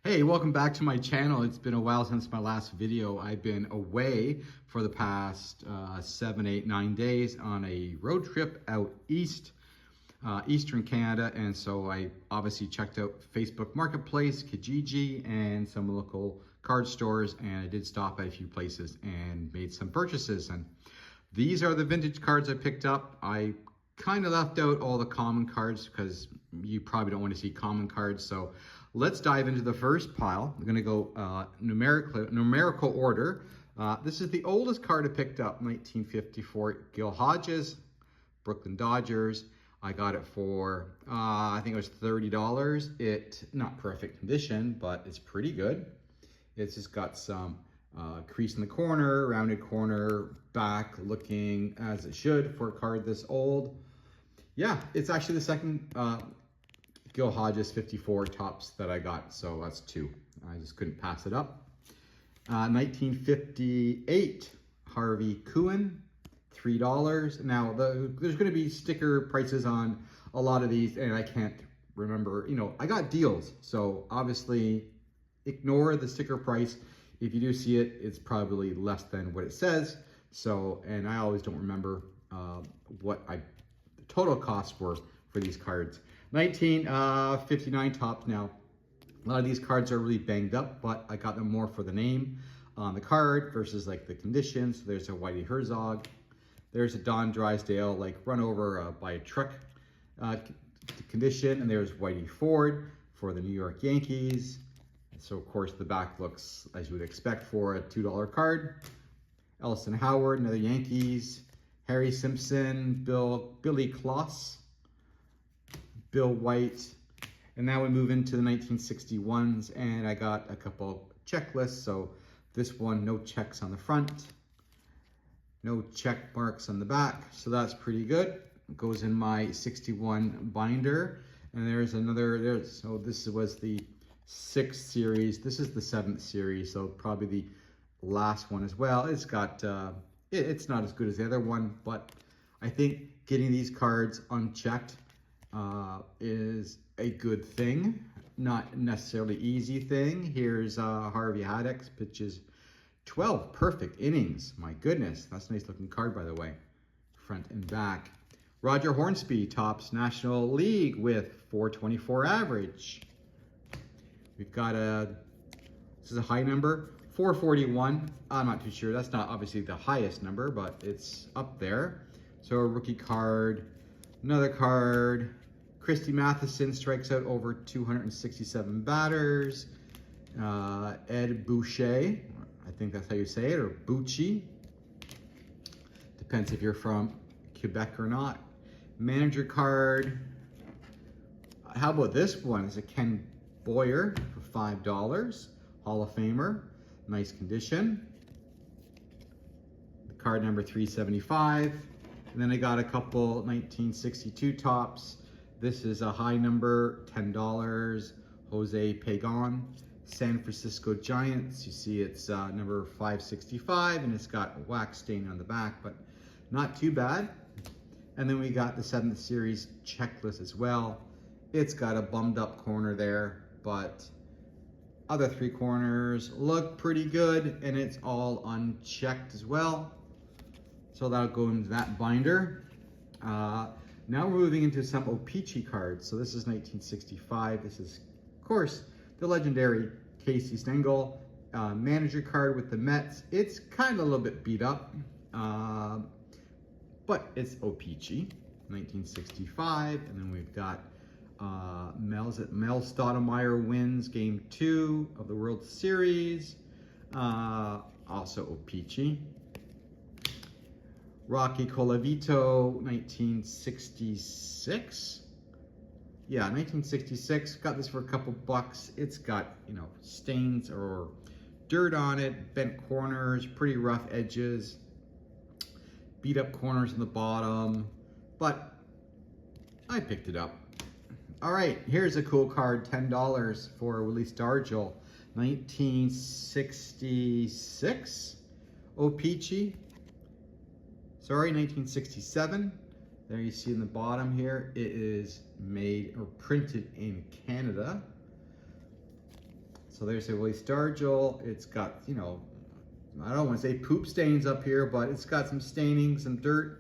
Hey, welcome back to my channel. It's been a while since my last video. I've been away for the past 7, 8, 9 days on a road trip out east, Eastern Canada. And so I obviously checked out Facebook Marketplace, Kijiji, and some local card stores. And I did stop at a few places and made some purchases. And these are the vintage cards I picked up. I kind of left out all the common cards because you probably don't want to see common cards. So let's dive into the first pile. I'm going to go numerical order. This is the oldest card I picked up, 1954, Gil Hodges, Brooklyn Dodgers. I got it for, I think it was $30. It's not perfect condition, but it's pretty good. It's just got some crease in the corner, rounded corner, back looking as it should for a card this old. Yeah, it's actually the second Gil Hodges 54 tops that I got, so that's 2. I just couldn't pass it up. 1958 Harvey Kuhn, $3. Now, there's going to be sticker prices on a lot of these, and I can't remember. You know, I got deals, so obviously ignore the sticker price. If you do see it, it's probably less than what it says. So, and I always don't remember what the total costs were for these cards. 1959 tops. Now, a lot of these cards are really banged up, but I got them more for the name on the card versus like the condition. So there's a Whitey Herzog. There's a Don Drysdale, like run over by a truck condition. And there's Whitey Ford for the New York Yankees. So of course the back looks as you would expect for a $2 card. Ellison Howard, another Yankees. Harry Simpson, Billy Kloss, Bill White. And now we move into the 1961s, and I got a couple checklists. So this one, no checks on the front, no check marks on the back. So that's pretty good. It goes in my 61 binder. And there's another, so this was the 6th series. This is the 7th series, so probably the last one as well. It's got, it's not as good as the other one, but I think getting these cards unchecked is a good thing, not necessarily easy thing. Here's Harvey Haddix, pitches 12 perfect innings. My goodness, that's a nice looking card, by the way, front and back. Roger Hornsby tops National League with 424 average. We've got this is a high number, 441. I'm not too sure. That's not obviously the highest number, but it's up there. So a rookie card, another card. Christy Matheson strikes out over 267 batters. Ed Boucher, I think that's how you say it, or Bucci. Depends if you're from Quebec or not. Manager card. How about this one? It's a Ken Boyer for $5. Hall of Famer, nice condition. The card number 375. And then I got a couple 1962 tops. This is a high number, $10. Jose Pagan, San Francisco Giants. You see it's number 565, and it's got a wax stain on the back, but not too bad. And then we got the 7th series checklist as well. It's got a bummed up corner there, but other 3 corners look pretty good, and it's all unchecked as well. So that'll go into that binder. Now we're moving into some O-Pee-Chee cards. So this is 1965. This is, of course, the legendary Casey Stengel manager card with the Mets. It's kind of a little bit beat up, but it's O-Pee-Chee, 1965. And then we've got Mel Stoudemire wins Game 2 of the World Series. Also O-Pee-Chee. Rocky Colavito, 1966. Yeah, 1966. Got this for a couple bucks. It's got, you know, stains or dirt on it, bent corners, pretty rough edges, beat up corners in the bottom, but I picked it up. All right, here's a cool card, $10 for Willie Stargell, 1966. O-Pee-Chee. Sorry, 1967. There you see in the bottom here, it is made or printed in Canada. So So there's a Willie Stargell. It's got, you know, I don't want to say poop stains up here, but it's got some staining, some dirt.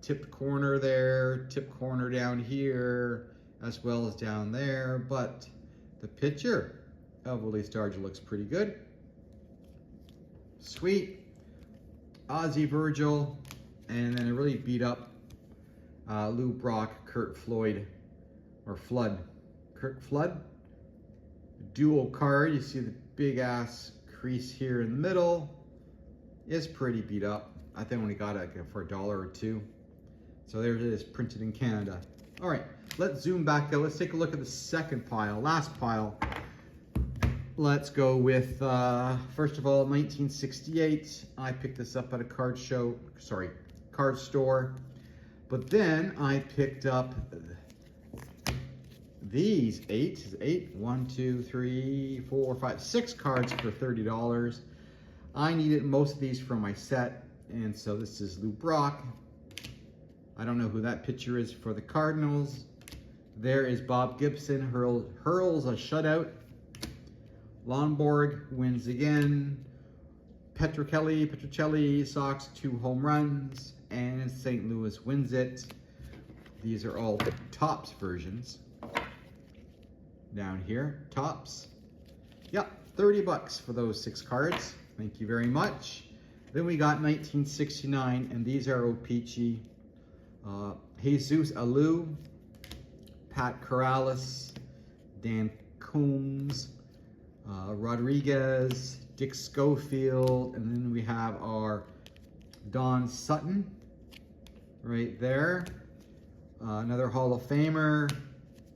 Tipped corner there, tipped corner down here, as well as down there. But the picture of Willie Stargell looks pretty good. Sweet. Ozzy Virgil, and then a really beat up Lou Brock, Kurt Floyd, or Flood. Kurt Flood. Dual card. You see the big ass crease here in the middle. Is pretty beat up. I think I only got it for $1 or $2. So there it is, printed in Canada. All right, let's zoom back out. Let's take a look at the second pile, last pile. Let's go with, first of all, 1968. I picked this up at a card store. But then I picked up these 6 cards for $30. I needed most of these for my set. And so this is Lou Brock. I don't know who that pitcher is for the Cardinals. There is Bob Gibson, hurls a shutout. Lonborg wins again. Petrocelli, Sox 2 home runs, and St. Louis wins it. These are all Topps versions. Down here, Topps. Yep, $30 for those 6 cards. Thank you very much. Then we got 1969, and these are O-Pee-Chee. Jesus Alou, Pat Corrales, Dan Coombs, Rodriguez, Dick Schofield, and then we have our Don Sutton right there. Another Hall of Famer.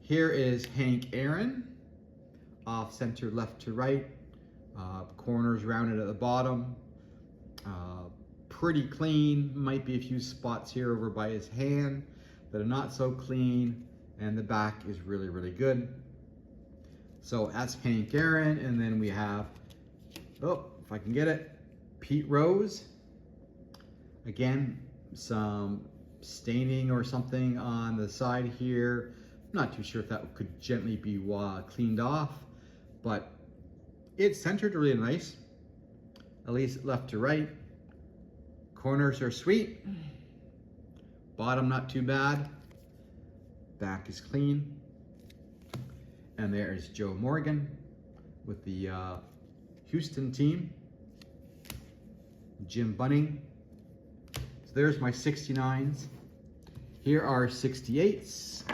Here is Hank Aaron, off center left to right, corners rounded at the bottom. Pretty clean, might be a few spots here over by his hand that are not so clean, and the back is really, really good. So that's Hank Aaron, and then we have, oh, if I can get it, Pete Rose. Again, some staining or something on the side here. I'm not too sure if that could gently be cleaned off, but it's centered really nice, at least left to right. Corners are sweet. Bottom not too bad. Back is clean. And there is Joe Morgan with the Houston team. Jim Bunning. So there's my 69s. Here are 68s.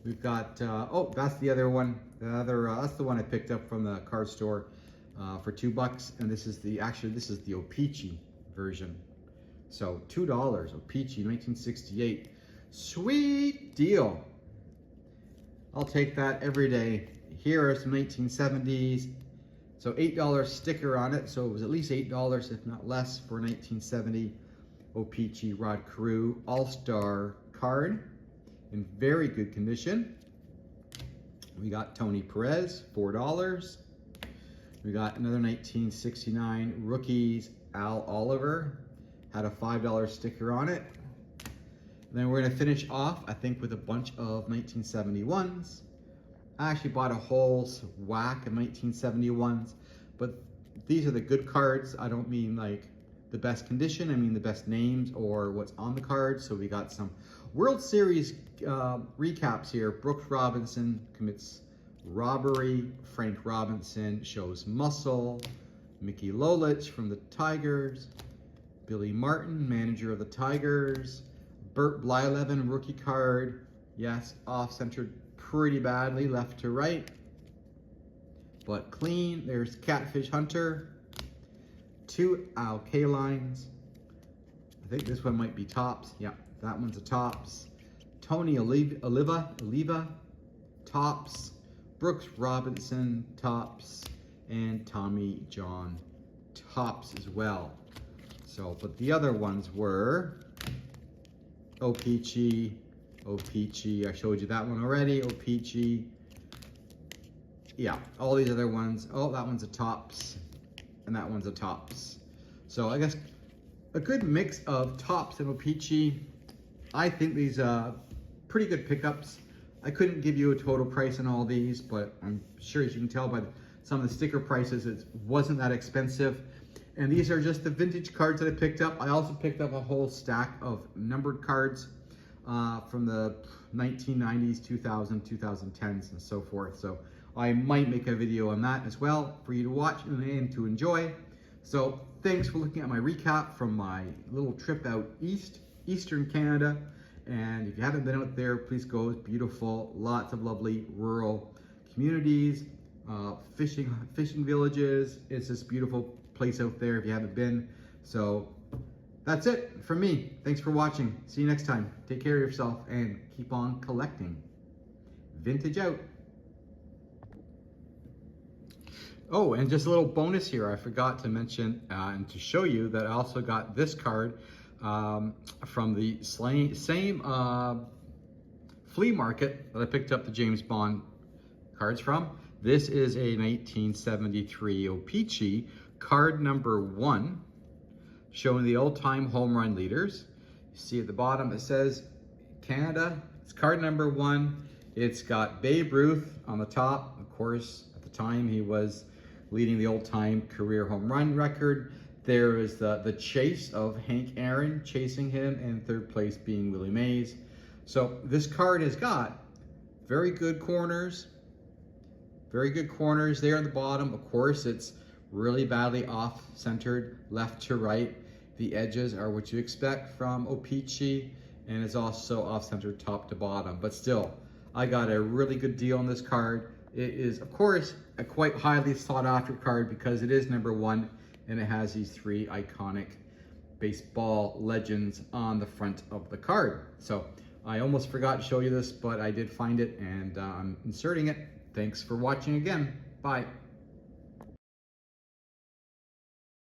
We've got, oh, that's the other one. That's the one I picked up from the card store for $2. And this is the O-Pee-Chee version. So $2, O-Pee-Chee 1968. Sweet deal. I'll take that every day. Here are some 1970s. So $8 sticker on it. So it was at least $8, if not less, for 1970 O-Pee-Chee Rod Carew All-Star card in very good condition. We got Tony Perez, $4. We got another 1969 Rookies Al Oliver, had a $5 sticker on it. And then we're gonna finish off, I think, with a bunch of 1971s. I actually bought a whole whack of 1971s, but these are the good cards. I don't mean like the best condition, I mean the best names or what's on the card. So we got some World Series recaps here. Brooks Robinson commits robbery. Frank Robinson shows muscle. Mickey Lolich from the Tigers. Billy Martin, manager of the Tigers. Bert Blyleven, rookie card. Yes, off-centered pretty badly, left to right, but clean. There's Catfish Hunter. 2 Al Kalines. I think this one might be Topps. Yeah, that one's a Topps. Tony Oliva, Topps. Brooks Robinson, Topps. And Tommy John, Topps as well. So, but the other ones were O-Pee-Chee, O-Pee-Chee, I showed you that one already, O-Pee-Chee. Yeah, all these other ones. Oh, that one's a Topps, and that one's a Topps. So I guess a good mix of Topps and O-Pee-Chee. I think these are pretty good pickups. I couldn't give you a total price on all these, but I'm sure as you can tell by some of the sticker prices, it wasn't that expensive. And these are just the vintage cards that I picked up. I also picked up a whole stack of numbered cards from the 1990s, 2000, 2010s, and so forth. So I might make a video on that as well for you to watch and to enjoy. So thanks for looking at my recap from my little trip out eastern Canada. And if you haven't been out there, please go. It's beautiful. Lots of lovely rural communities, fishing villages. It's this beautiful place out there if you haven't been. So that's it from me. Thanks for watching. See you next time. Take care of yourself and keep on collecting. Vintage out. Oh, and just a little bonus here. I forgot to mention and to show you that I also got this card from the same flea market that I picked up the James Bond cards from. This is a 1973 O-Pee-Chee card number 1, showing the all-time home run leaders. You see at the bottom it says Canada. It's card number 1. It's got Babe Ruth on the top. Of course, at the time he was leading the all-time career home run record. There is the chase of Hank Aaron chasing him, and third place being Willie Mays. So this card has got very good corners there on the bottom. Of course, it's really badly off-centered left to right. The edges are what you expect from O-Pee-Chee, and it's also off-centered top to bottom. But still, I got a really good deal on this card. It is, of course, a quite highly sought-after card because it is number 1, and it has these 3 iconic baseball legends on the front of the card. So I almost forgot to show you this, but I did find it, and I'm inserting it. Thanks for watching again. Bye.